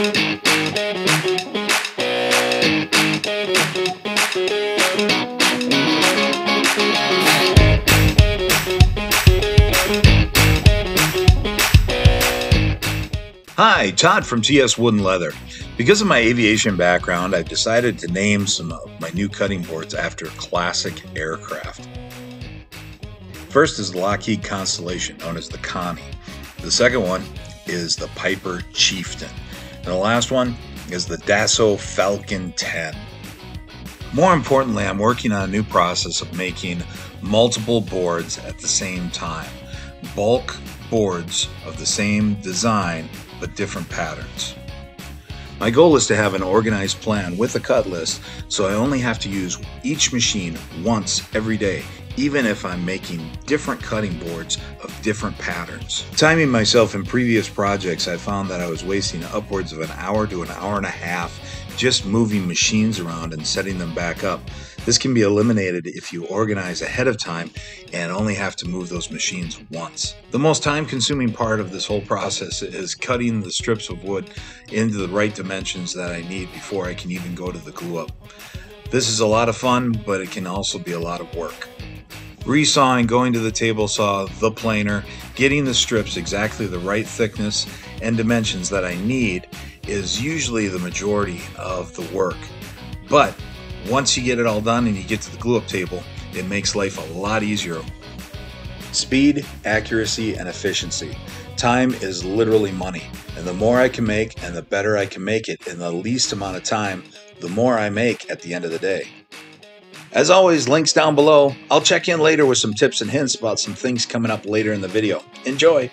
Hi, Todd from TS Wood & Leather. Because of my aviation background, I've decided to name some of my new cutting boards after classic aircraft. First is the Lockheed Constellation, known as the Connie. The second one is the Piper Chieftain. And the last one is the Dassault Falcon 10. More importantly, I'm working on a new process of making multiple boards at the same time. Bulk boards of the same design but different patterns. My goal is to have an organized plan with a cut list, so I only have to use each machine once every day, even if I'm making different cutting boards of different patterns. Timing myself in previous projects, I found that I was wasting upwards of an hour to an hour and a half just moving machines around and setting them back up. This can be eliminated if you organize ahead of time and only have to move those machines once. The most time-consuming part of this whole process is cutting the strips of wood into the right dimensions that I need before I can even go to the glue up. This is a lot of fun, but it can also be a lot of work. Resawing, going to the table saw, the planer, getting the strips exactly the right thickness and dimensions that I need is usually the majority of the work. But once you get it all done and you get to the glue up table, it makes life a lot easier. Speed, accuracy, and efficiency. Time is literally money, and the more I can make and the better I can make it in the least amount of time, the more I make at the end of the day. As always, links down below. I'll check in later with some tips and hints about some things coming up later in the video. Enjoy!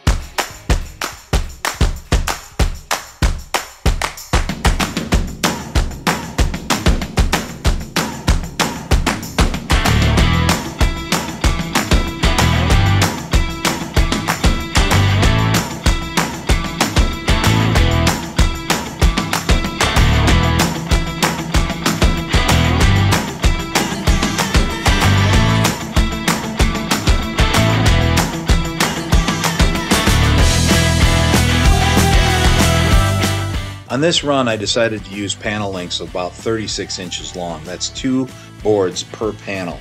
On this run, I decided to use panel lengths of about 36 inches long. That's 2 boards per panel.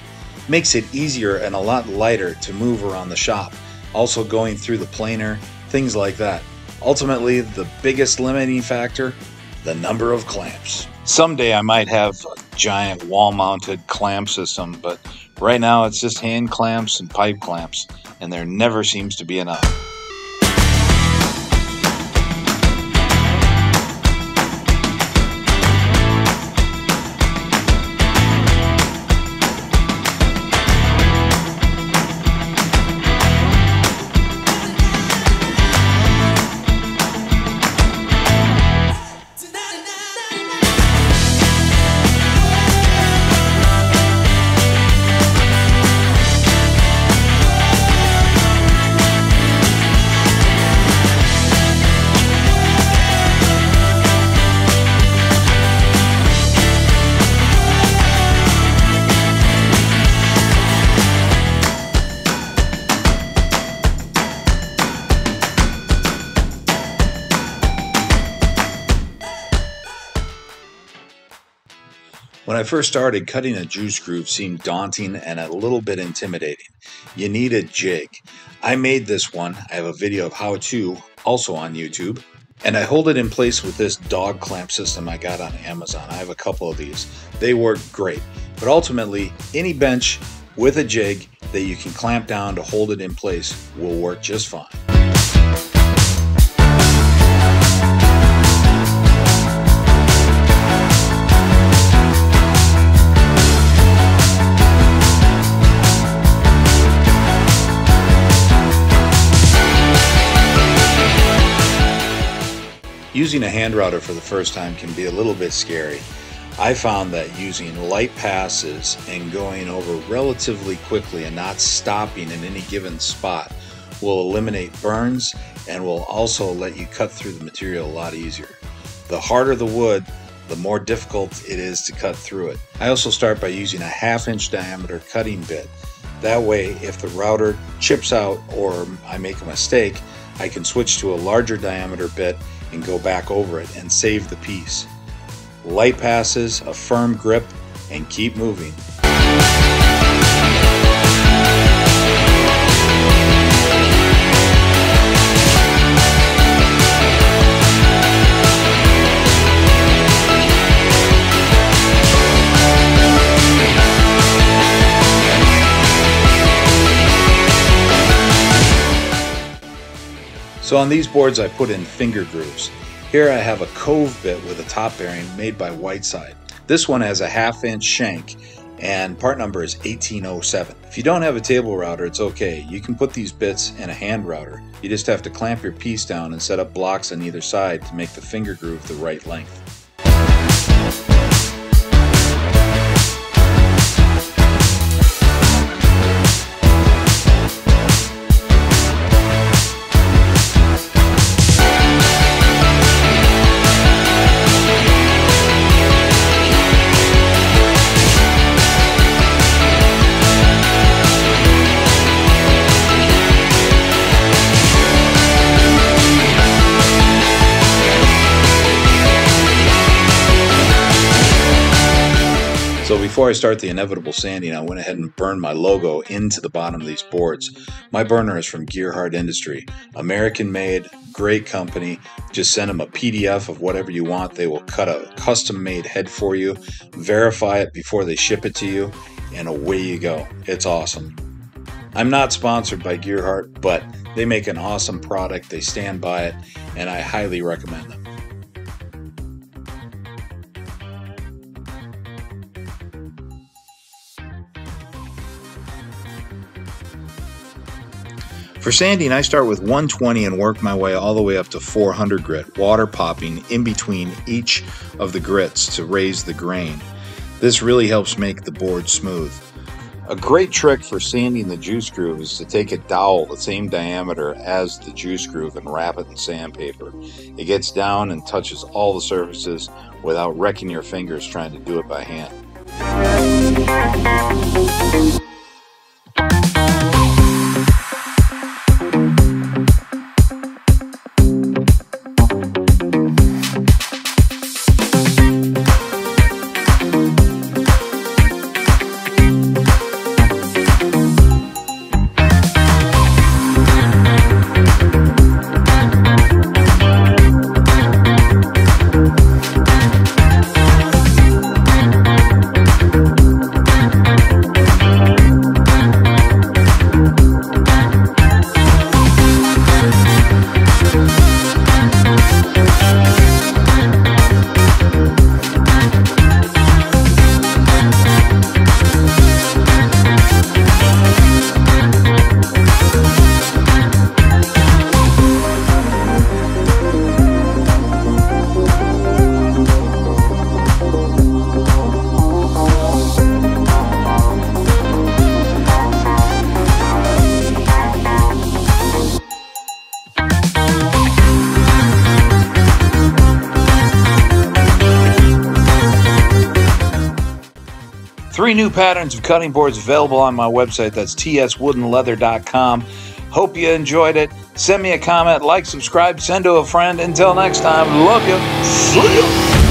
Makes it easier and a lot lighter to move around the shop. Also going through the planer, things like that. Ultimately, the biggest limiting factor, the number of clamps. Someday I might have a giant wall-mounted clamp system, but right now it's just hand clamps and pipe clamps, and there never seems to be enough. When I first started, cutting a juice groove seemed daunting and a little bit intimidating. You need a jig. I made this one. I have a video of how to, also on YouTube. And I hold it in place with this dog clamp system I got on Amazon. I have a couple of these. They work great. But ultimately, any bench with a jig that you can clamp down to hold it in place will work just fine. Using a hand router for the first time can be a little bit scary. I found that using light passes and going over relatively quickly and not stopping in any given spot will eliminate burns and will also let you cut through the material a lot easier. The harder the wood, the more difficult it is to cut through it. I also start by using a 1/2 inch diameter cutting bit. That way, if the router chips out or I make a mistake, I can switch to a larger diameter bit and go back over it and save the piece. Light passes, a firm grip, and keep moving. So on these boards I put in finger grooves. Here I have a cove bit with a top bearing made by Whiteside. This one has a 1/2 inch shank and part number is 1807. If you don't have a table router, it's okay. You can put these bits in a hand router. You just have to clamp your piece down and set up blocks on either side to make the finger groove the right length. So before I start the inevitable sanding, I went ahead and burned my logo into the bottom of these boards. My burner is from Gearhart Industry, American made, great company. Just send them a PDF of whatever you want. They will cut a custom made head for you, verify it before they ship it to you, and away you go. It's awesome. I'm not sponsored by Gearhart, but they make an awesome product. They stand by it, and I highly recommend them. For sanding, I start with 120 and work my way all the way up to 400 grit, water popping in between each of the grits to raise the grain. This really helps make the board smooth. A great trick for sanding the juice groove is to take a dowel the same diameter as the juice groove and wrap it in sandpaper. It gets down and touches all the surfaces without wrecking your fingers trying to do it by hand. 3 new patterns of cutting boards available on my website. That's tswoodenleather.com. Hope you enjoyed it. Send me a comment, like, subscribe, send to a friend. Until next time, love you. See ya.